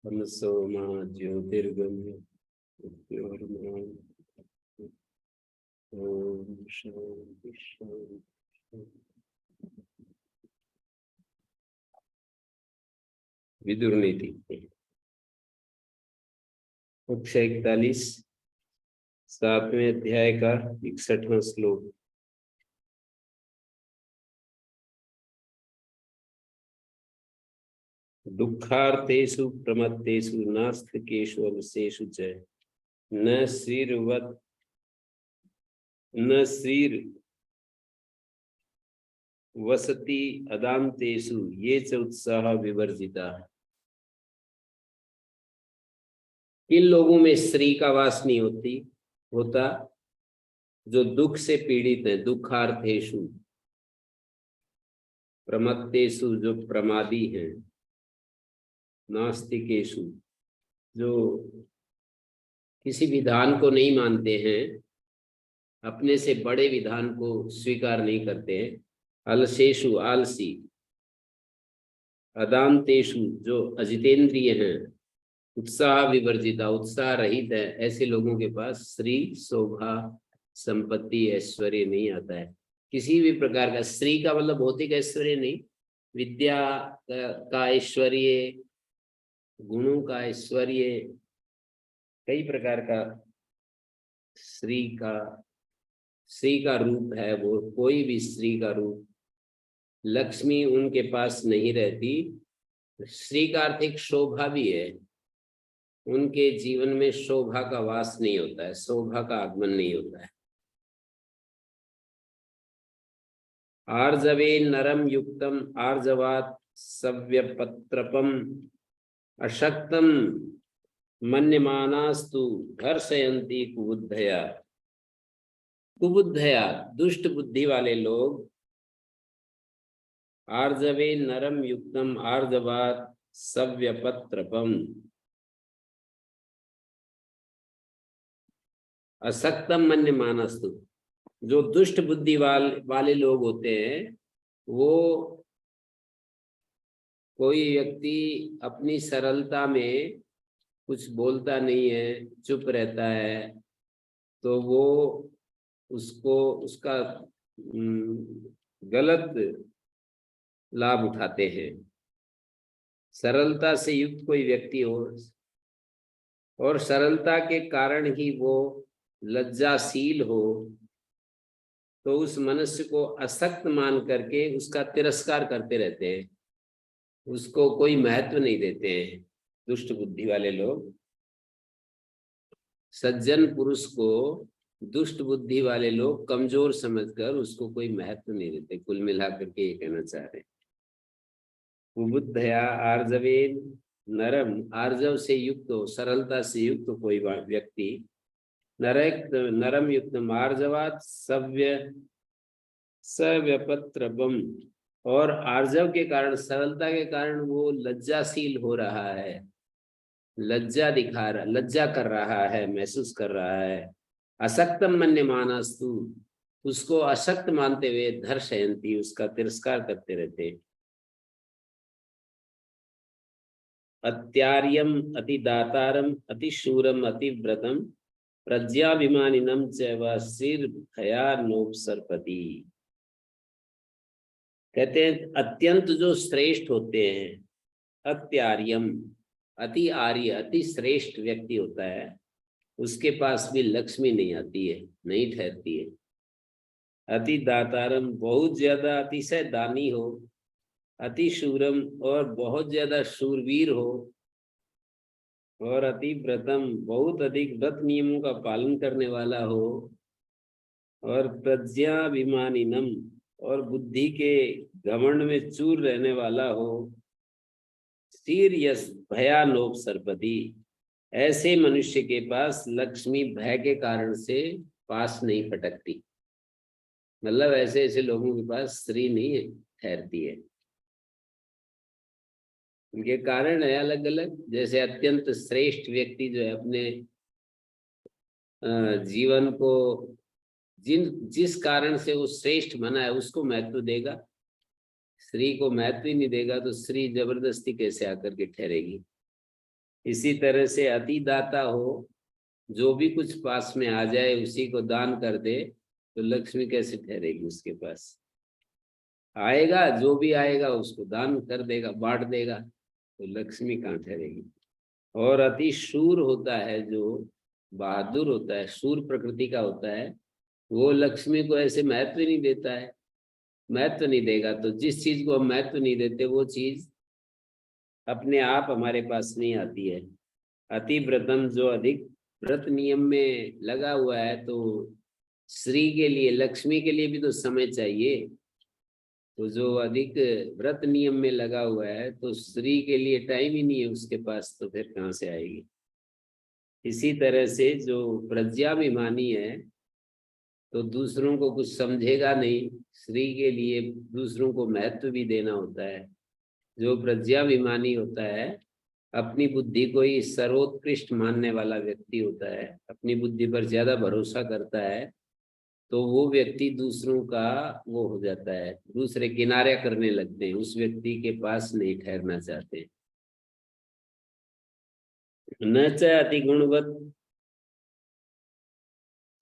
तमसो मा ज्योतिर्गमय मृत्योर्मा ओम शांति शांति। विदुर नीति कक्षा 41 7वें अध्याय का 61वां श्लोक। दुःखार्तेषु प्रमत्तेषु नास्तिकेषु अवसेषु च न श्रीर वसति अदान्तेषु ये च उत्साह विवर्जिता। किन लोगों में श्री का वास नहीं होता? जो दुख से पीड़ित है। दुखार्थेषु प्रमत्तेषु जो प्रमादी हैं। नास्तिकेषु जो किसी विधान को नहीं मानते हैं, अपने से बड़े विधान को स्वीकार नहीं करते हैं। अलसेषु आलसी। अदान्तेषु जो अजितेंद्रिय हैं। उत्साह विवर्जिता उत्साह रहित है। ऐसे लोगों के पास श्री शोभा संपत्ति ऐश्वर्य नहीं आता है। किसी भी प्रकार का श्री का मतलब भौतिक ऐश्वर्य नहीं, विद्या का ऐश्वर्य, गुणों का ऐश्वर्य, कई प्रकार का श्री का रूप है। वो कोई भी श्री का रूप, लक्ष्मी उनके पास नहीं रहती। श्री का अर्थ एक शोभा भी है। उनके जीवन में शोभा का वास नहीं होता है, शोभा का आगमन नहीं होता है। आर्जवे नरम युक्तम आर्जवात सव्यपत्रपम अशक्तम मन्यमानास्तु घर्षयन्ति कुबुद्धया। कुबुद्धया दुष्ट बुद्धि वाले लोग। आर्जवे नरम युक्तम आर्जवात सव्यपत्रपम असक्तम मन्यमानास्तु। जो दुष्ट बुद्धि वाले लोग होते हैं, वो कोई व्यक्ति अपनी सरलता में कुछ बोलता नहीं है, चुप रहता है, तो वो उसका गलत लाभ उठाते हैं। सरलता से युक्त कोई व्यक्ति हो और सरलता के कारण ही वो लज्जाशील हो, तो उस मनुष्य को असक्त मान करके उसका तिरस्कार करते रहते हैं, उसको कोई महत्व नहीं देते हैं दुष्ट बुद्धि वाले लोग। सज्जन पुरुष को दुष्ट बुद्धि वाले लोग कमजोर समझकर उसको कोई महत्व नहीं देते। कुल मिलाकर के ये कहना चाह रहे हैं। कुबुद्धया आर्जवेन नरम, आर्जव से युक्त हो, सरलता से युक्त कोई व्यक्ति, नरम युक्त आर्जवात सव्यपत्रपम, और आर्जव के कारण, सरलता के कारण वो लज्जाशील हो रहा है, लज्जा कर रहा है, महसूस कर रहा है। असक्तम मन्यमानास्तु, उसको अशक्त मानते हुए धर्षयन्ति, उसका तिरस्कार करते रहते। अत्यार्यम अतिदातारम अतिशूरम अतिव्रतम प्रज्ञाभिमानिनम च व श्रीर्भयानोपसर्पति। कहते हैं अत्यंत जो श्रेष्ठ होते हैं, अत्यार्यम अति आर्य अति श्रेष्ठ व्यक्ति होता है, उसके पास भी लक्ष्मी नहीं आती है, नहीं ठहरती है। अति दातारम, बहुत ज्यादा अतिशय दानी हो। अति शूरम, और बहुत ज्यादा शूरवीर हो। और अति व्रतम, बहुत अधिक व्रत नियमों का पालन करने वाला हो। और प्रज्ञाभिमानिनम, और बुद्धि के घमंड में चूर रहने वाला हो। शीर्यस भयानोपसर्पति, ऐसे मनुष्य के पास लक्ष्मी भय के कारण से पास नहीं फटकती। मतलब ऐसे ऐसे लोगों के पास स्त्री नहीं ठहरती है। उनके कारण है अलग अलग। जैसे अत्यंत श्रेष्ठ व्यक्ति जो है, अपने जीवन को जिस कारण से वो श्रेष्ठ बना है उसको महत्व देगा। स्त्री को महत्व ही नहीं देगा तो स्त्री जबरदस्ती कैसे आकर के ठहरेगी। इसी तरह से अतिदाता हो, जो भी कुछ पास में आ जाए उसी को दान कर दे, तो लक्ष्मी कैसे ठहरेगी उसके पास। आएगा जो भी आएगा उसको दान कर देगा, बांट देगा, तो लक्ष्मी कहाँ ठहरेगी। और अति शूर होता है, जो बहादुर होता है, शूर प्रकृति का होता है, वो लक्ष्मी को ऐसे महत्व नहीं देता है। महत्व नहीं देगा तो जिस चीज को हम महत्व नहीं देते वो चीज अपने आप हमारे पास नहीं आती है। अति व्रतम, जो अधिक व्रत नियम में लगा हुआ है, तो श्री के लिए, लक्ष्मी के लिए भी तो समय चाहिए। तो जो अधिक व्रत नियम में लगा हुआ है, तो स्त्री के लिए टाइम ही नहीं है उसके पास, तो फिर कहाँ से आएगी। इसी तरह से जो प्रज्ञाभिमानी है, तो दूसरों को कुछ समझेगा नहीं, स्त्री के लिए दूसरों को महत्व भी देना होता है। जो प्रज्ञाभिमानी होता है, अपनी बुद्धि को ही सर्वोत्कृष्ट मानने वाला व्यक्ति होता है, अपनी बुद्धि पर ज्यादा भरोसा करता है, तो वो व्यक्ति दूसरों का वो हो जाता है, दूसरे किनारे करने लगते हैं, उस व्यक्ति के पास नहीं ठहरना चाहते। न च अति गुणवत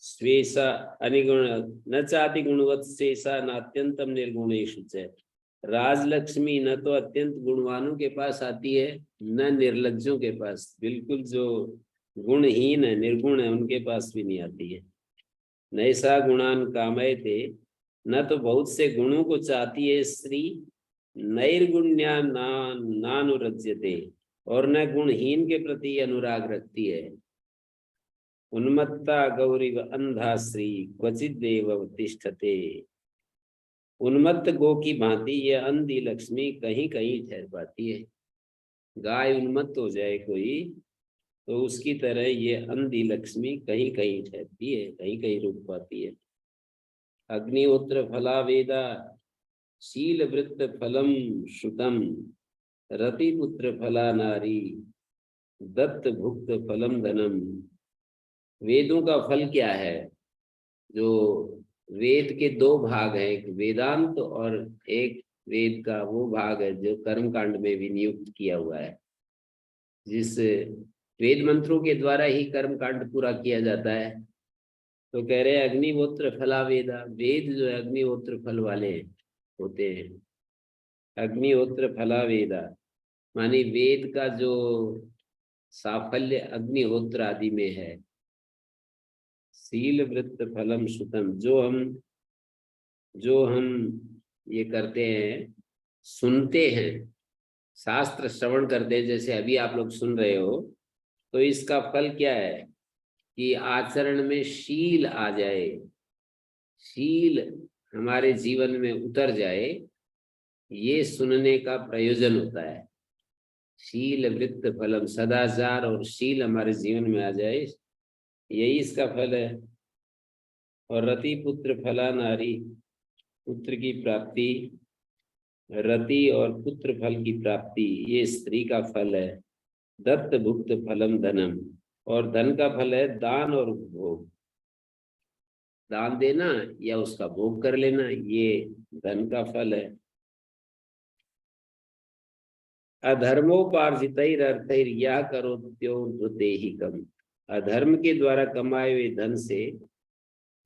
स्वेशा अनिगुण, न चाति गुणवत शेषा न अत्यंतम निर्गुणेषु च। राजलक्ष्मी न तो अत्यंत गुणवानों के पास आती है, न निर्लज्जों के पास, बिल्कुल जो गुणहीन है, निर्गुण है, उनके पास भी नहीं आती है। नैसा गुणान कामयते, न तो बहुत से गुणों को चाहती है स्त्री, नैर्गुण्या नानुरज्यते, और न गुणहीन के प्रति अनुराग रखती है। उन्मत्ता गौरी अंधा श्री क्वचित देव तिष्ठते। उन्मत्त गो की भांति ये अंधी लक्ष्मी कहीं कहीं ठहर पाती है। गाय उन्मत्त हो जाए कोई, तो उसकी तरह ये अंधी लक्ष्मी कहीं कहीं ठहरती है, कहीं कहीं रुक पाती है। अग्निहोत्र फला वेदा शील वृत्त फलम श्रुतम, रतिपुत्र फला नारी दत्त भुक्त फलम धनम। वेदों का फल क्या है? जो वेद के दो भाग हैं, एक वेदांत और एक वेद का वो भाग है जो कर्म कांड में भी नियुक्त किया हुआ है, जिस वेद मंत्रों के द्वारा ही कर्म कांड पूरा किया जाता है। तो कह रहे हैं अग्निहोत्र फला वेदा, वेद जो है अग्निहोत्र फल वाले होते हैं। अग्निहोत्र फला वेदा मानी वेद का जो साफल्य अग्निहोत्र आदि में है। शील वृत्त फलम सुतम, जो हम ये करते हैं, सुनते हैं, शास्त्र श्रवण करते हैं, जैसे अभी आप लोग सुन रहे हो, तो इसका फल क्या है कि आचरण में शील आ जाए, शील हमारे जीवन में उतर जाए, ये सुनने का प्रयोजन होता है। शील वृत्त फलम, सदाचार और शील हमारे जीवन में आ जाए, यही इसका फल है। और रति पुत्र फला नारी, पुत्र की प्राप्ति, रति और पुत्र फल की प्राप्ति, ये स्त्री का फल है। दत्त भुक्त फलम धनम, और धन का फल है दान और भोग, दान देना या उसका भोग कर लेना, ये धन का फल है। अधर्मोपार्जितैरर्थैर यह करोत्योर्देहिकम्, अधर्म के द्वारा कमाए हुए धन से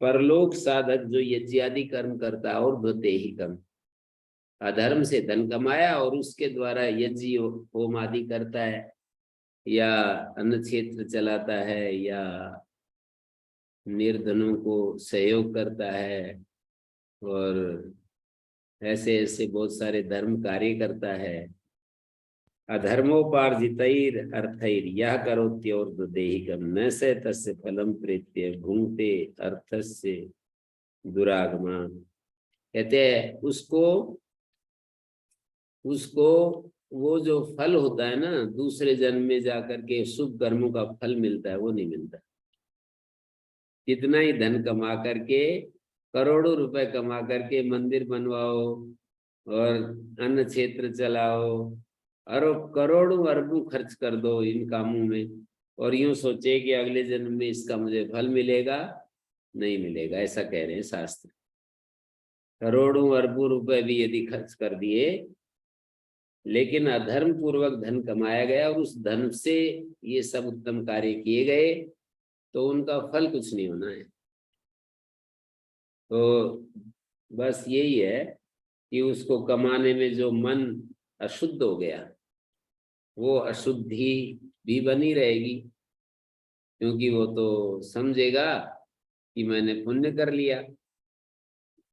परलोक साधक जो यज्ञादि कर्म करता है, और ध्रुतेहिकम्, अधर्म से धन कमाया और उसके द्वारा यज्ञ होम आदि करता है, या अन्न क्षेत्र चलाता है, या निर्धनों को सहयोग करता है, और ऐसे ऐसे बहुत सारे धर्म कार्य करता है। अधर्मोपार्जितैर अर्थैर यह करोत्योर्देहिकम् न स तस्य फलम प्रेत्य भुंक्ते अर्थस्य दुरागमा। कहते हैं उसको वो जो फल होता है ना, दूसरे जन्म में जाकर के शुभ कर्मों का फल मिलता है, वो नहीं मिलता। कितना ही धन कमा करके, करोड़ों रुपए कमा करके मंदिर बनवाओ और अन्न क्षेत्र चलाओ, और करोड़ों अरबों खर्च कर दो इन कामों में, और यूं सोचे कि अगले जन्म में इसका मुझे फल मिलेगा, नहीं मिलेगा, ऐसा कह रहे हैं शास्त्र। करोड़ों अरबों रुपए भी यदि खर्च कर दिए, लेकिन अधर्म पूर्वक धन कमाया गया और उस धन से ये सब उत्तम कार्य किए गए, तो उनका फल कुछ नहीं होना है। तो बस यही है कि उसको कमाने में जो मन अशुद्ध हो गया, वो अशुद्धि भी बनी रहेगी, क्योंकि वो तो समझेगा कि मैंने पुण्य कर लिया।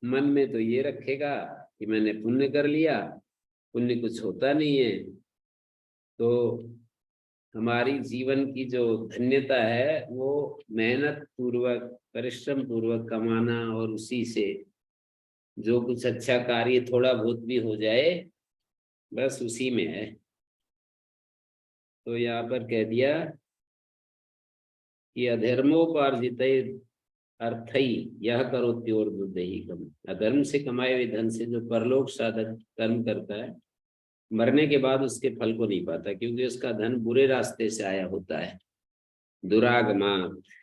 मन में तो ये रखेगा कि मैंने पुण्य कर लिया, पुण्य कुछ होता नहीं है। तो हमारी जीवन की जो धन्यता है वो मेहनत पूर्वक, परिश्रम पूर्वक कमाना, और उसी से जो कुछ अच्छा कार्य थोड़ा बहुत भी हो जाए, बस उसी में है। तो यहाँ पर कह दिया कि अधर्मोपार्जित अर्थई यह करोत्योर्दुर्देहिकम। अधर्म से कमाए हुए धन से जो परलोक साधक कर्म करता है, मरने के बाद उसके फल को नहीं पाता, क्योंकि उसका धन बुरे रास्ते से आया होता है। दुरागमात्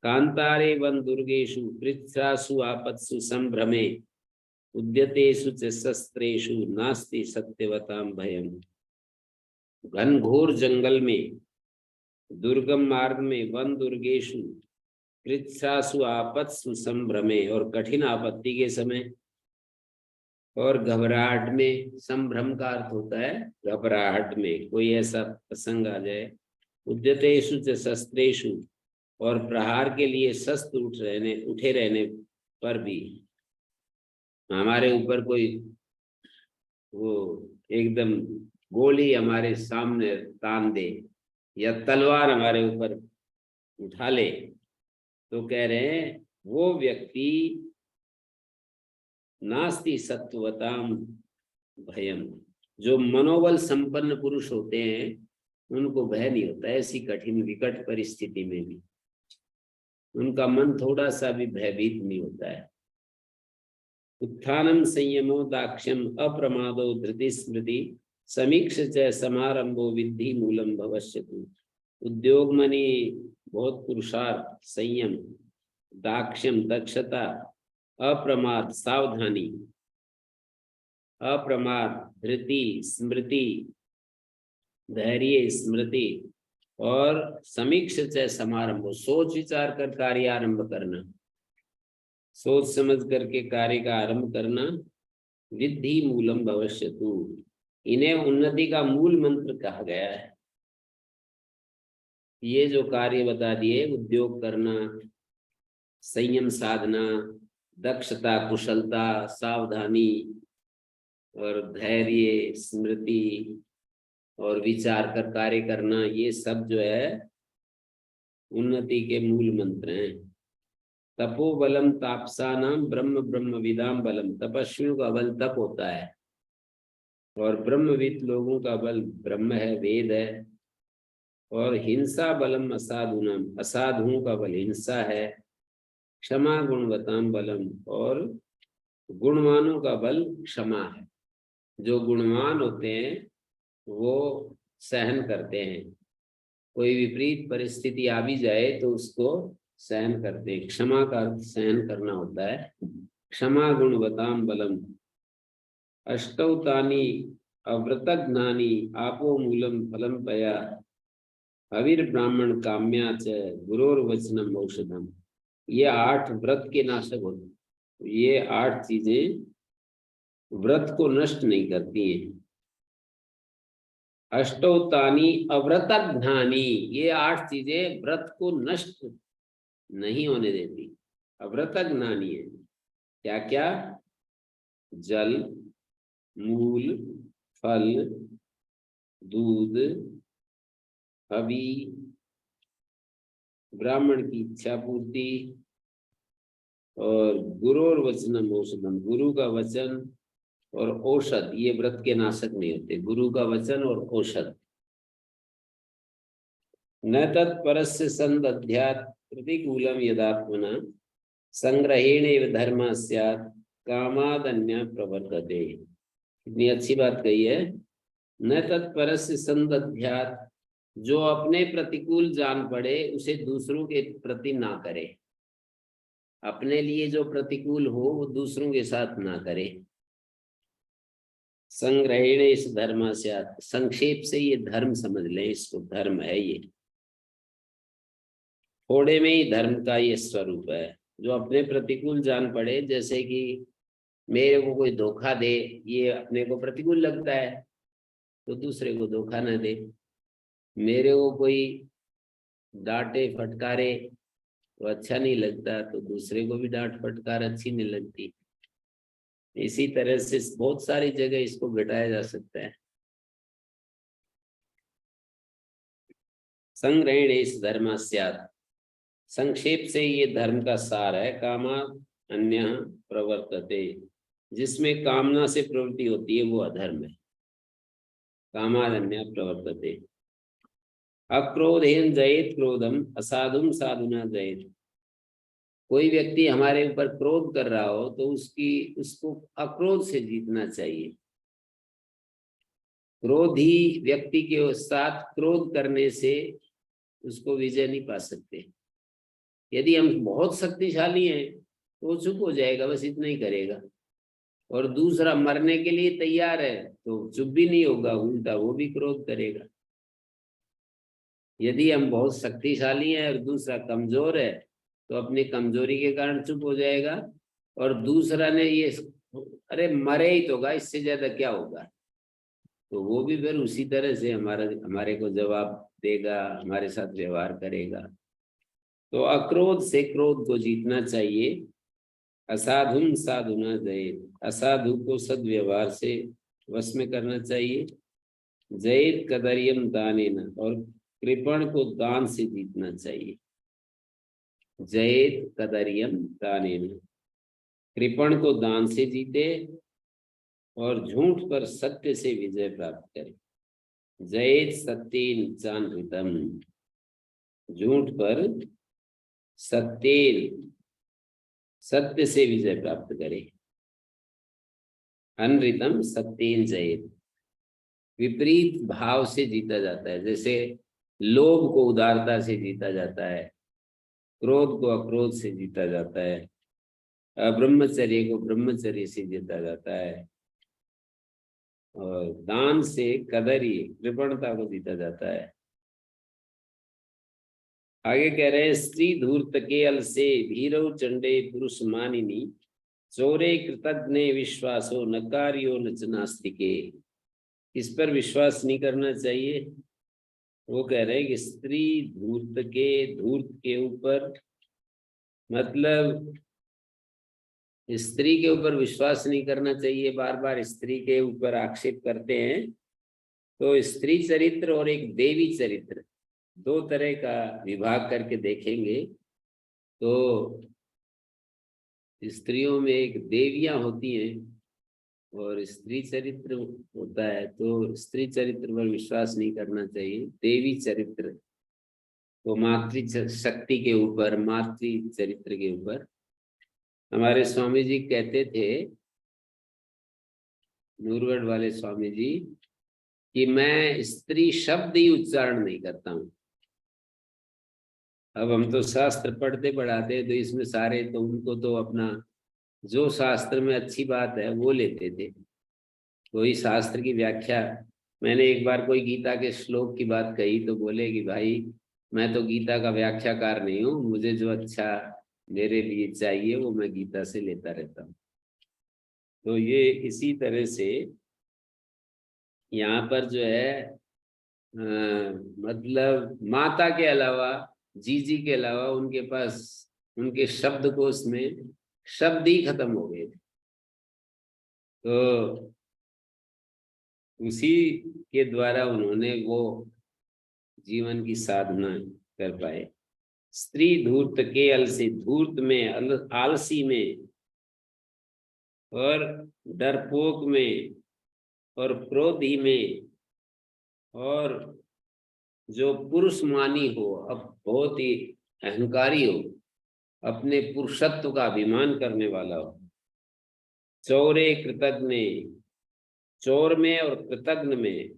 कांतारे वन दुर्गेषु पृथ्रासु आपत्सु संभ्रमे उद्यतेषु च शस्त्रेषु नास्ति सत्यवताम भयम। घनघोर जंगल में, दुर्गम मार्ग में, वन दुर्गेषु पृथ्रासु आपत्सु संभ्रमे, और कठिन आपत्ति के समय और घबराहट में। संभ्रम का अर्थ होता है घबराहट में, कोई ऐसा प्रसंग आ जाए। उद्यतेषु च शस्त्रेषु, और प्रहार के लिए शस्त्र उठे रहने पर भी, हमारे ऊपर कोई वो एकदम गोली हमारे सामने तान दे या तलवार हमारे ऊपर उठा ले, तो कह रहे हैं वो व्यक्ति नास्ति सत्वताम भयम। जो मनोबल संपन्न पुरुष होते हैं उनको भय नहीं होता, ऐसी कठिन विकट परिस्थिति में भी उनका मन थोड़ा सा भी भयभीत नहीं होता है। उत्थानम संयमो दाक्ष्यम अप्रमादो धृति स्मृति समीक्ष च समारंभो विद्धि मूलम भविष्यतु। उद्योग मनी बहुत पुरुषार्थ, संयम, दाक्ष्यम दक्षता, अप्रमाद सावधानी, अप्रमाद धृति स्मृति धैर्य स्मृति, और समीक्ष च समारंभ सोच विचार कर कार्य आरंभ करना, सोच समझ करके कार्य का आरंभ करना। विद्धि मूलम भविष्यतु, इन्हें उन्नति का मूल मंत्र कहा गया है। ये जो कार्य बता दिए, उद्योग करना, संयम साधना, दक्षता कुशलता, सावधानी और धैर्य स्मृति और विचार कर कार्य करना, ये सब जो है उन्नति के मूल मंत्र हैं। तपो बलम तापसानाम ब्रह्म ब्रह्म विदाम बलम। तपस्वियों का बल तप होता है, और ब्रह्मविद लोगों का बल ब्रह्म है, वेद है। और हिंसा बलम असाधुनाम, असाधुओं का बल हिंसा है। क्षमा गुणवताम बलम, और गुणवानों का बल क्षमा है। जो गुणवान होते हैं वो सहन करते हैं, कोई विपरीत परिस्थिति आ भी जाए तो उसको सहन करते हैं। क्षमा का अर्थ सहन करना होता है। क्षमा गुणवताम बलम। अष्टौतानी अव्रतज्ञानी आपो मूलम फलम पया हविर्ब्राह्मण काम्या च गुरोर्वचनम औषधम। ये 8 व्रत के नाशक होते हैं। ये 8 चीजें व्रत को नष्ट नहीं करती हैं। अष्टौतानी अव्रतज्ञानी, ये 8 चीजें व्रत को नष्ट नहीं होने देती। अव्रतज्ञानी है क्या क्या? जल, मूल, फल, दूध, हवि, ब्राह्मण की इच्छा पूर्ति, और गुरोर वचनम औषधम, गुरु का वचन और औषध, ये व्रत के नाशक नहीं होते। गुरु का वचन और औषध। न तत्परस्य संदध्यात् प्रतिकूलम यदात्मना संग्रहेण धर्म स्यात् कामादन्य प्रवर्तते। कितनी अच्छी बात कही है। न तत्परस्य संदध्यात्, जो अपने प्रतिकूल जान पड़े उसे दूसरों के प्रति ना करे। अपने लिए जो प्रतिकूल हो वो दूसरों के साथ ना करे। संग्रहेण इस धर्म से, संक्षेप से ये धर्म समझ लें, इसको धर्म है ये। थोड़े में ही धर्म का ये स्वरूप है। जो अपने प्रतिकूल जान पड़े, जैसे कि मेरे को कोई धोखा दे, ये अपने को प्रतिकूल लगता है तो दूसरे को धोखा न दे। मेरे को कोई डांटे फटकारे तो अच्छा नहीं लगता, तो दूसरे को भी डांट फटकार अच्छी नहीं लगती। इसी तरह से बहुत सारी जगह इसको घटाया जा सकता है। संग्रहेण इस धर्म स्यात्, संक्षेप से ये धर्म का सार है। कामा अन्य प्रवर्तते, जिसमें कामना से प्रवृत्ति होती है वो अधर्म है। कामादन्य प्रवर्तते। अक्रोधेन जयेत क्रोधम असाधुम साधुना जयेत। कोई व्यक्ति हमारे ऊपर क्रोध कर रहा हो तो उसको अक्रोध से जीतना चाहिए। क्रोधी व्यक्ति के साथ क्रोध करने से उसको विजय नहीं पा सकते। यदि हम बहुत शक्तिशाली हैं तो वो चुप हो जाएगा, बस इतना ही करेगा। और दूसरा मरने के लिए तैयार है तो चुप भी नहीं होगा, उल्टा वो भी क्रोध करेगा। यदि हम बहुत शक्तिशाली हैं और दूसरा कमजोर है तो अपनी कमजोरी के कारण चुप हो जाएगा, और दूसरा ने ये अरे मरे ही तो होगा, इससे ज्यादा क्या होगा, तो वो भी फिर उसी तरह से हमारे को जवाब देगा, हमारे साथ व्यवहार करेगा। तो अक्रोध से क्रोध को जीतना चाहिए। असाधुम साधुना जयेत, असाधु को सद्व्यवहार से वश में करना चाहिए। जयेत कदर्यम दानेन, और कृपण को दान से जीतना चाहिए। जयेत कदर्यम दानेन, कृपण को दान से जीते और झूठ पर सत्य से विजय प्राप्त करे। जयेत सत्येन चानृतम, झूठ पर सत्येन, सत्य से विजय प्राप्त करे। अनृतम सत्येन जयेत, विपरीत भाव से जीता जाता है। जैसे लोभ को उदारता से जीता जाता है, क्रोध को अक्रोध से जीता जाता है, ब्रह्मचर्य को ब्रह्मचर्य से जीता जाता है, और दान से कदरी कृपणता को जीता जाता है। आगे कह रहे हैं, स्त्री धूर्त के अल से भीरव चंडे पुरुष मानिनी, चोरे कृतज्ञ विश्वासो नकारियो नचनास्तिके। इस पर विश्वास नहीं करना चाहिए। वो कह रहे हैं कि स्त्री धूर्त के ऊपर, मतलब स्त्री के ऊपर विश्वास नहीं करना चाहिए। बार बार स्त्री के ऊपर आक्षेप करते हैं। तो स्त्री चरित्र और एक देवी चरित्र, दो तरह का विभाग करके देखेंगे तो स्त्रियों में एक देवियां होती हैं और स्त्री चरित्र होता है। तो स्त्री चरित्र पर विश्वास नहीं करना चाहिए। देवी चरित्र तो मातृ शक्ति के ऊपर, मातृ चरित्र के ऊपर। हमारे स्वामी जी कहते थे, नूरगढ़ वाले स्वामी जी, कि मैं स्त्री शब्द ही उच्चारण नहीं करता हूँ। अब हम तो शास्त्र पढ़ते पढ़ाते, तो इसमें सारे, तो उनको तो अपना जो शास्त्र में अच्छी बात है वो लेते थे। कोई शास्त्र की व्याख्या, मैंने एक बार कोई गीता के श्लोक की बात कही तो बोले कि भाई मैं तो गीता का व्याख्याकार नहीं हूँ, मुझे जो अच्छा मेरे लिए चाहिए वो मैं गीता से लेता रहता हूँ। तो ये इसी तरह से यहाँ पर जो है मतलब माता के अलावा, जीजी के अलावा उनके पास, उनके शब्दकोश में शब्द ही खत्म हो गए थे। तो उसी के द्वारा उन्होंने वो जीवन की साधना कर पाए। स्त्री धूर्त के अल से, धूर्त में, आलसी में, और डरपोक में, और क्रोधी में, और जो पुरुष मानी हो, अब बहुत ही अहंकारी हो, अपने पुरुषत्व का अभिमान करने वाला हो। चौरे कृतज्ञ, चोर में और कृतज्ञ में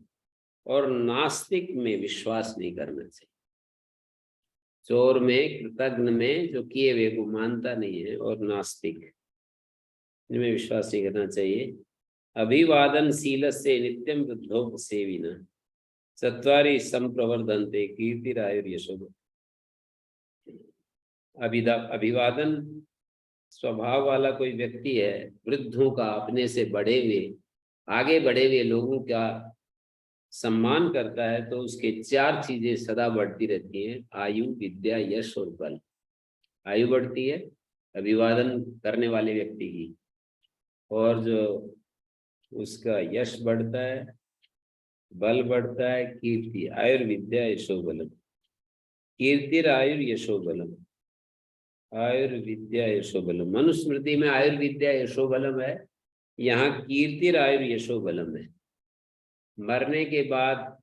और नास्तिक में विश्वास नहीं करना चाहिए। चोर में, कृतघ्न में, जो किए हुए को मानता नहीं है, और नास्तिक, इनमें विश्वास नहीं करना चाहिए। अभिवादनशीलस्य नित्यं वृद्धोपसेविनः चत्वारि संप्रवर्धन्ते कीर्तिरायुर्यशो। अभिवादन स्वभाव वाला कोई व्यक्ति है, वृद्धों का, अपने से बड़े हुए, आगे बढ़े हुए लोगों का सम्मान करता है, तो उसके 4 चीजें सदा बढ़ती रहती हैं, आयु, विद्या, यश और बल। आयु बढ़ती है अभिवादन करने वाले व्यक्ति की, और जो उसका यश बढ़ता है, बल बढ़ता है, कीर्ति, आयुर्विद्या यशो बलम, कीर्तिरायुर यशो बलम, आयुर्विद्या यशो बलम। मनुस्मृति में आयुर्विद्या यशो बलम है, यहाँ कीर्तिरायुर यशो बलम है। मरने के बाद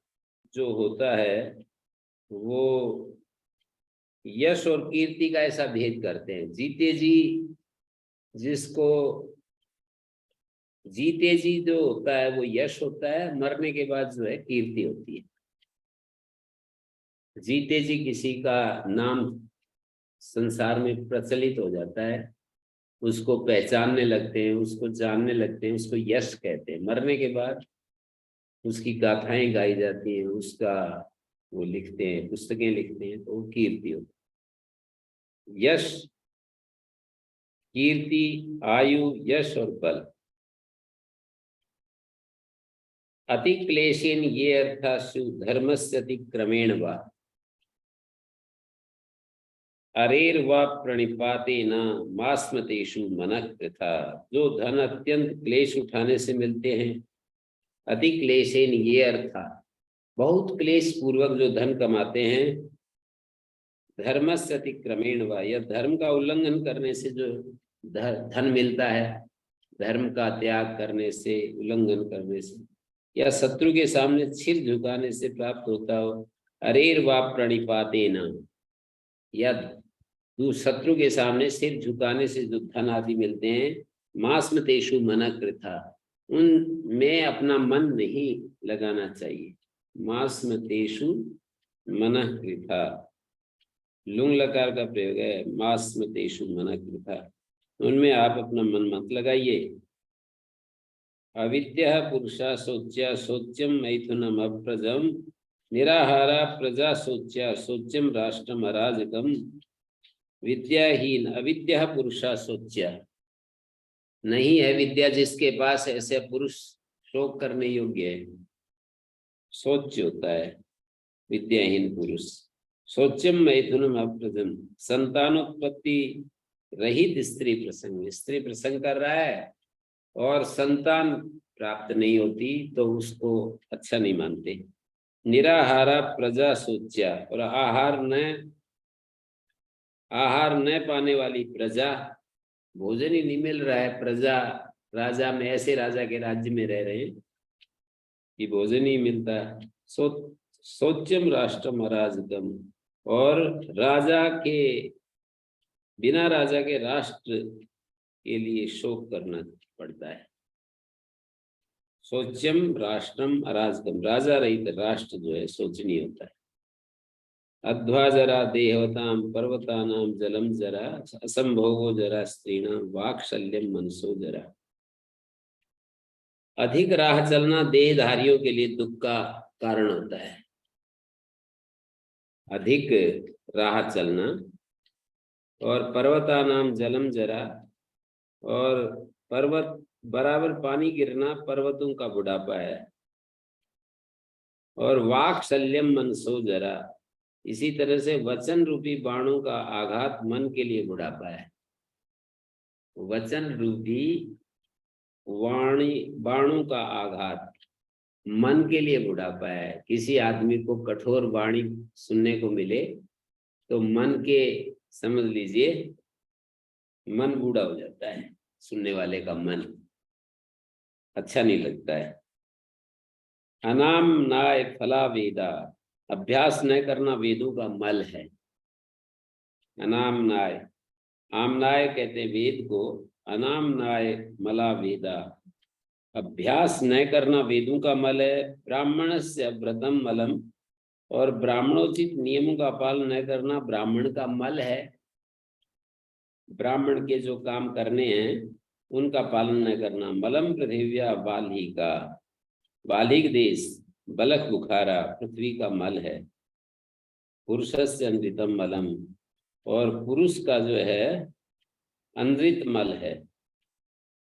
जो होता है वो यश और कीर्ति का ऐसा भेद करते हैं। जीते जी जो होता है वो यश होता है, मरने के बाद जो है कीर्ति होती है। जीते जी किसी का नाम संसार में प्रचलित हो जाता है, उसको पहचानने लगते हैं, उसको जानने लगते हैं, उसको यश कहते हैं। मरने के बाद उसकी गाथाएं गाई जाती हैं, उसका वो लिखते हैं, पुस्तकें लिखते हैं, तो वो कीर्ति होती है। यश, कीर्ति, आयु, यश और बल। अति क्लेशेन ये अर्थासु धर्मस्य अतिक्रमेण वा अरेर्वा प्रणिपातेन मास्मतेषु मनः कृथा। जो धन अत्यंत क्लेश उठाने से मिलते हैं, अति क्लेशेन ये अर्था, बहुत क्लेश पूर्वक जो धन कमाते हैं, धर्मस्य अतिक्रमेण वा, यह धर्म का उल्लंघन करने से जो धन मिलता है, धर्म का त्याग करने से, उल्लंघन करने से, या शत्रु के सामने सिर झुकाने से प्राप्त होता हो। अरेर वा प्रणिपातेन, या शत्रु के सामने सिर झुकाने से जो धन आदि मिलते हैं, मास्मतेषु मनः कृथा, उनमें अपना मन नहीं लगाना चाहिए। मास्मतेषु मनः कृथा, लुंग लकार का प्रयोग है, मास्मतेषु मनः कृथा, उनमें आप अपना मन मत लगाइए। अविद्या पुरुषा शोच्या शोच्यम मैथुनम अप्रजम निराहारा प्रजा शोच्या शोच्यम राष्ट्रम अराजकम। विद्याहीन अविद्या पुरुषा शोच्या, नहीं है विद्या जिसके पास, ऐसे पुरुष शोक करने योग्य है, शोच्य होता है विद्याहीन पुरुष। शोच्यम मैथुनम अप्रजम, संतानोत्पत्ति रहित स्त्री प्रसंग, स्त्री प्रसंग कर रहा है और संतान प्राप्त नहीं होती तो उसको अच्छा नहीं मानते। निराहारा प्रजा शोच्या, और आहार न पाने वाली प्रजा, भोजन ही नहीं मिल रहा है, प्रजा राजा में, ऐसे राजा के राज्य में रह रहे हैं कि भोजन ही मिलता है। शोच्यम राष्ट्रम अराजकम, और राजा के बिना राजा के राष्ट्र के लिए शोक करना पड़ता है। शोच्यम राष्ट्रम अराजकम, राजा रहित राष्ट्र जो है शोचनीय होता है। अध्वा जरा देहवताम पर्वतानाम जलम जरा असंभोगो जरा स्त्रीणाम वाक्शल्यम मनसो जरा। अधिक राह चलना देहधारियों के लिए दुख का कारण होता है। अधिक राह चलना, और पर्वतानाम जलम जरा, और पर्वत बराबर पानी गिरना पर्वतों का बुढ़ापा है। और वाक्शल्यम मनसो जरा, इसी तरह से वचन रूपी बाणों का आघात मन के लिए बुढ़ापा है। वचन रूपी बाणों का आघात मन के लिए बुढ़ापा है। किसी आदमी को कठोर वाणी सुनने को मिले तो मन के, समझ लीजिए, मन बूढ़ा हो जाता है, सुनने वाले का मन अच्छा नहीं लगता है। अनाम नाय फला वेदा, अभ्यास न करना वेदों का मल है। अनाम नाय, आमनाय कहते हैं वेद को, अनाम नाय मला वेदा, अभ्यास न करना वेदों का मल है। ब्राह्मण से व्रतम मलम, और ब्राह्मणोचित नियमों का पालन न करना ब्राह्मण का मल है। ब्राह्मण के जो काम करने हैं उनका पालन न करना। मलम पृथिव्या बालिका, बालिक देश बलक बुखारा पृथ्वी का मल है। पुरुषस्य अनृतम मलम, और पुरुष का जो है अनृत मल है।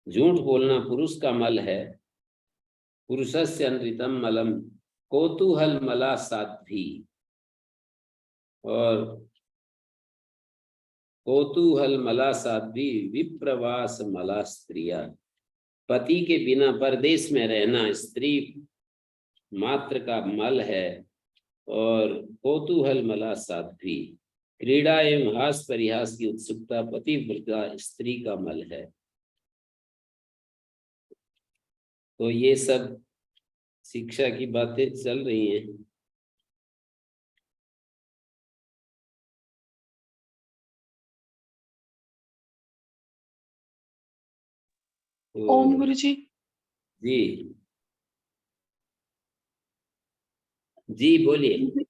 झूठ बोलना पुरुष का मल है। पुरुषस्य अनृतम मलम कौतूहल मला साध्वी, और कौतूहल मला साध्वी विप्रवास मला स्त्रिया। पति के बिना परदेश में रहना स्त्री मात्र का मल है। और कौतूहल मला साध्वी, क्रीड़ा एवं हास परिहास की उत्सुकता पतिव्रता स्त्री का मल है। तो ये सब शिक्षा की बातें चल रही हैं। ओम गुरु जी। जी जी बोलिए।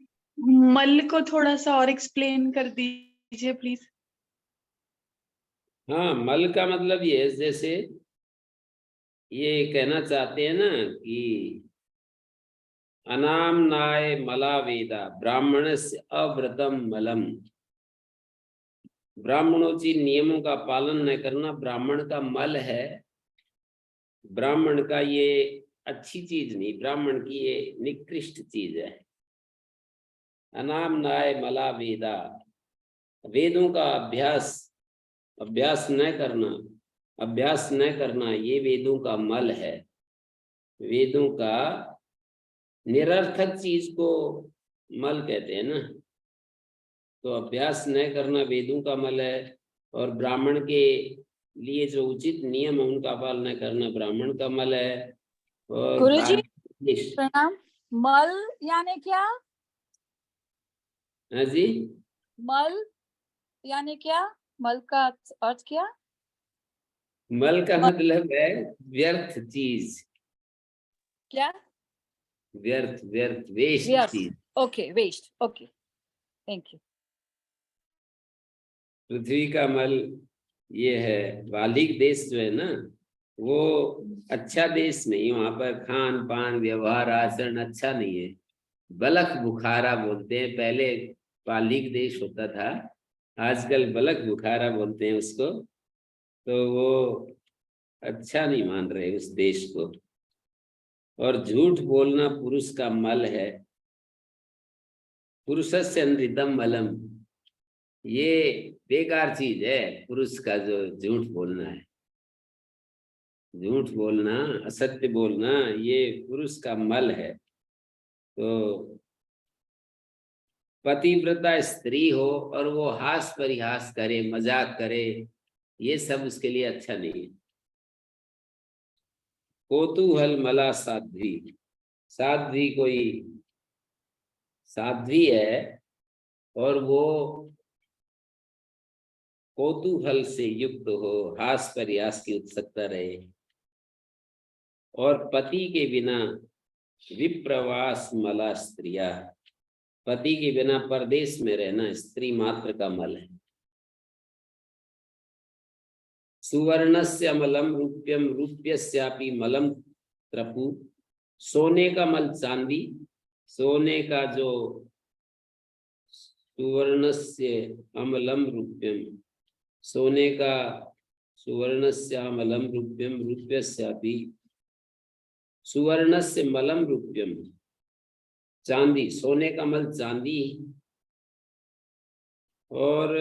मल को थोड़ा सा और एक्सप्लेन कर दीजिए प्लीज। हाँ, मल का मतलब ये है, जैसे ये कहना चाहते हैं ना कि अनामनाय मला वेदा ब्राह्मणस्य अव्रतम मलम। ब्राह्मणोचित नियमों का पालन न करना ब्राह्मण का मल है। ब्राह्मण का ये अच्छी चीज नहीं, ब्राह्मण की ये निकृष्ट चीज है। अनामनाय मला वेदा, वेदों का अभ्यास न करना, अभ्यास न करना ये वेदों का मल है। वेदों का निरर्थक चीज को मल कहते हैं ना। तो अभ्यास न करना वेदों का मल है, और ब्राह्मण के लिए जो उचित नियम है उनका पालन करना ब्राह्मण का मल है। और गुरुजी प्रणाम। मल यानी क्या? हाँ जी, मल यानी क्या? मल का अर्थ क्या? मल का मतलब है व्यर्थ चीज। क्या? व्यर्थ व्यर्थ वेस्ट चीज। Okay, waste. Okay, thank you. पृथ्वी का मल ये है। बालिक देश जो है ना, वो अच्छा देश नहीं। वहां पर खान पान व्यवहार आचरण अच्छा नहीं है। बलख बुखारा बोलते हैं, पहले बालिक देश होता था, आजकल बलख बुखारा बोलते हैं उसको। तो वो अच्छा नहीं मान रहे उस देश को। और झूठ बोलना पुरुष का मल है। पुरुषस्य अनृतम मलम, ये बेकार चीज है पुरुष का जो झूठ बोलना है। झूठ बोलना, असत्य बोलना ये पुरुष का मल है। तो पतिव्रता स्त्री हो और वो हास परिहास करे, मजाक करे, ये सब उसके लिए अच्छा नहीं है। कौतूहल मला साध्वी, साध्वी कोई साध्वी है और वो कौतूहल से युक्त हो, हास परिहास की उत्सुकता रहे। और पति के बिना विप्रवास मला स्त्रिया, पति के बिना परदेश में रहना स्त्री मात्र का मल है। सुवर्णस्य मलम रूप्यम रूप्यस्यापि मलम त्रपु, सोने का मल चांदी, सोने का जो सुवर्णस्य अमलम रूप्यम, सोने का सुवर्णस्य अमलम रूप्यम रूप्यस्यापि, सुवर्णस्य मलम रूप्यम चांदी, सोने का मल चांदी, और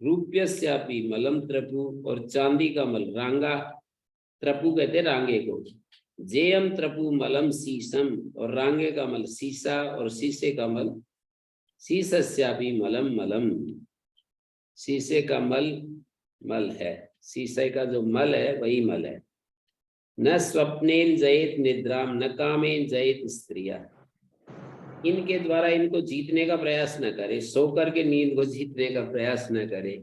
रूप्यस्यापि मलम त्रपु, और चांदी का मल रांगा, त्रपु कहते रांगे को। जेयम त्रपु मलम शीशम, और रांगे का मल शीशा, और शीशे का मल शीशस्यापि मलम मलम, शीशे का मल मल है। शीशे का जो मल है वही मल है। न स्वप्नेन जयेत निद्राम न कामेन जयेत स्त्रिया, इनके द्वारा इनको जीतने का प्रयास न करे। सो करके नींद को जीतने का प्रयास न करे।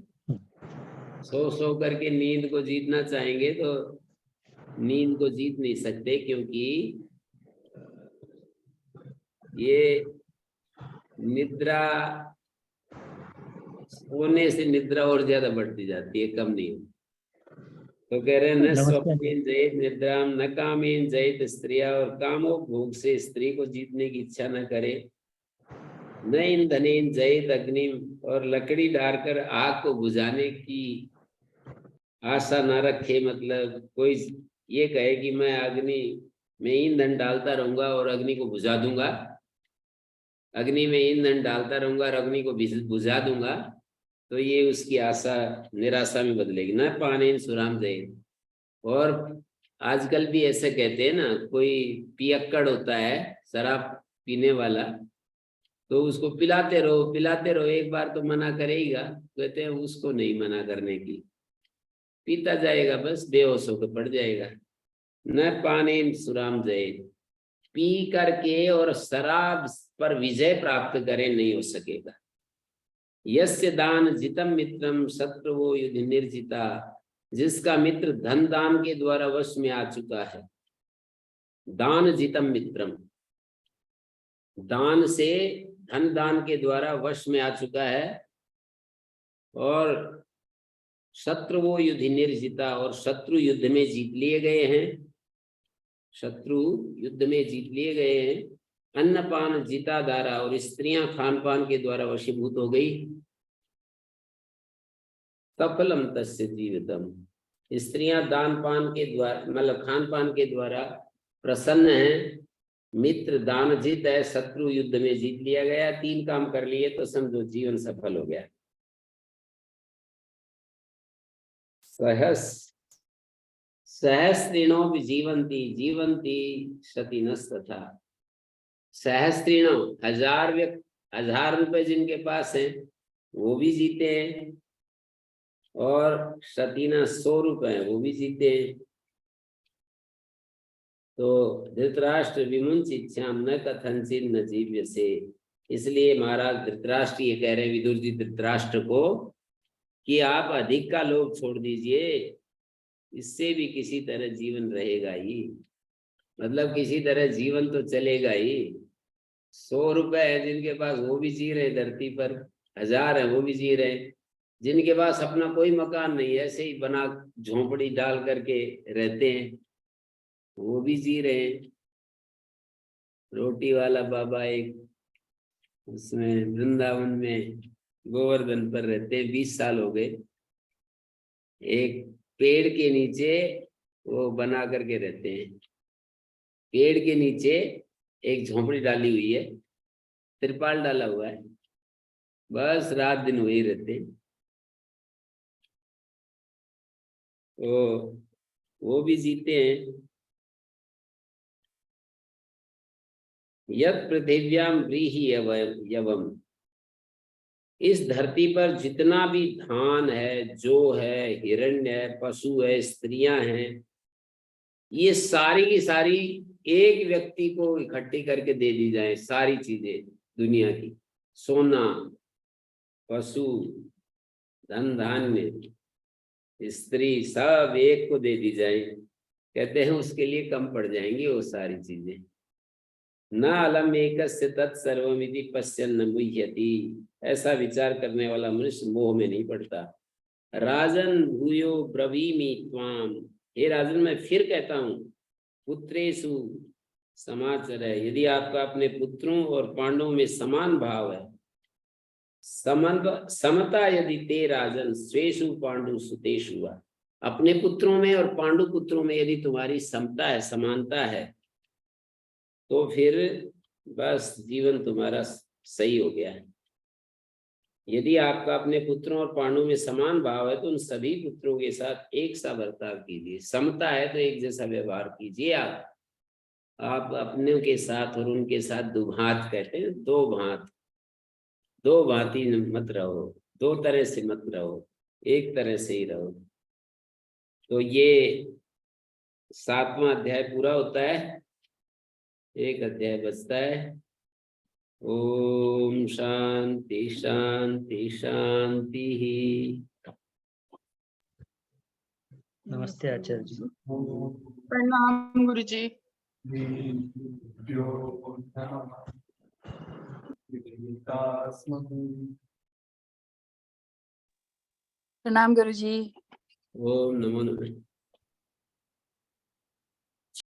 सो करके नींद को जीतना चाहेंगे तो नींद को जीत नहीं सकते, क्योंकि ये निद्रा सोने से निद्रा और ज्यादा बढ़ती जाती है, कम नहीं होती। तो कह रहे हैं न नमस्ते। स्वप्नेन जयेत निद्राम न कामेन जयेत स्त्रिया, और कामो भोग से स्त्री को जीतने की इच्छा न करे। न ईंधनेन जयेत अग्नि, और लकड़ी डालकर आग को बुझाने की आशा न रखे। मतलब कोई ये कहे कि मैं अग्नि में ईंधन डालता रहूंगा और अग्नि को बुझा दूंगा, अग्नि में ईंधन डालता रहूंगा और अग्नि को बुझा दूंगा, तो ये उसकी आशा निराशा में बदलेगी। न पानेन सुराम जयेत। और आजकल भी ऐसे कहते हैं ना, कोई पियक्कड़ होता है शराब पीने वाला, तो उसको पिलाते रहो, एक बार तो मना करेगा, कहते हैं उसको नहीं मना करने की, पीता जाएगा, बस बेहोश होकर पड़ जाएगा। न पानेन सुराम जयेत, पी करके और शराब पर विजय प्राप्त करे नहीं हो सकेगा। यस्य दान जितम मित्रम शत्रु युद्ध निर्जिता, जिसका मित्र धन दान के द्वारा वश में आ चुका है। दान जितम मित्रम, दान से धन दान के द्वारा वश में आ चुका है। और शत्रु वो युद्ध निर्जिता, और शत्रु युद्ध में जीत लिए गए हैं, शत्रु युद्ध में जीत लिए गए हैं। अन्नपान जीता दारा, और स्त्रियां खान पान के द्वारा वशीभूत हो गई। सफलम तस्य जीवितम, स्त्रियां दान पान के द्वारा मतलब खान पान के द्वारा प्रसन्न है। मित्र दान जीत है, शत्रु युद्ध में जीत लिया गया। 3 काम कर लिए तो समझो जीवन सफल हो गया। सहस्त्रिणो जीवंती जीवंती शतिनस्तथा, सहस्त्रिणो 1000 रुपए जिनके पास है वो भी जीते हैं, और शतीना 100 रुपए वो भी जीते हैं। तो धृतराष्ट्र विमुंच इच्छाम न कथनचित न जीव्य से, इसलिए महाराज धृतराष्ट्र ये कह रहे हैं विदुर जी धृतराष्ट्र को कि आप अधिक का लोभ छोड़ दीजिए, इससे भी किसी तरह जीवन रहेगा ही, मतलब किसी तरह जीवन तो चलेगा ही। 100 रुपए है जिनके पास वो भी जी रहे धरती पर, 1000 है वो भी जी रहे। जिनके पास अपना कोई मकान नहीं, ऐसे ही बना झोंपड़ी डाल करके रहते हैं, वो भी जी रहे हैं। रोटी वाला बाबा एक उसमें वृंदावन में गोवर्धन पर रहते हैं, 20 साल हो गए। एक पेड़ के नीचे वो बना करके रहते हैं, पेड़ के नीचे एक झोंपड़ी डाली हुई है, तिरपाल डाला हुआ है, बस रात दिन वही रहते हैं। तो वो भी जीते हैं। यद पृथिव्याम व्रीहि यवम, इस धरती पर जितना भी धान है, जो है, हिरण्य है, पशु है, स्त्रियां हैं, ये सारी की सारी एक व्यक्ति को इकट्ठी करके दे दी जाए। सारी चीजें दुनिया की, सोना, पशु, धन धान्य, स्त्री, सब एक को दे दी जाए, कहते हैं उसके लिए कम पड़ जाएंगी वो सारी चीजें। न अलम एकस्य तत्सर्वमिति पश्यन् मुह्यति, ऐसा विचार करने वाला मनुष्य मोह में नहीं पड़ता। राजन भूयो ब्रवीमि त्वाम, हे राजन मैं फिर कहता हूँ, पुत्रेषु समाचर है, यदि आपका अपने पुत्रों और पांडवों में समान भाव है, समता यदि ते राजन स्वेषु पांडु सुतेषु, अपने पुत्रों में और पांडु पुत्रों में यदि तुम्हारी समता है, समानता है, तो फिर बस जीवन तुम्हारा सही हो गया है। यदि आपका अपने पुत्रों और पांडवों में समान भाव है तो उन सभी पुत्रों के साथ एक सा बर्ताव कीजिए। समता है तो एक जैसा व्यवहार कीजिए। आप अपने के साथ और उनके साथ दुभांत, कहते हैं दो भांत, दो भांति मत रहो, दो तरह से मत रहो, एक तरह से ही रहो। तो ये 7वां अध्याय पूरा होता है, एक अध्याय बचता है। ओम शांति शांति शांति। नमस्ते आचार्य जी। प्रणाम गुरुजी। प्रणाम गुरुजी। ओम नमो नमः।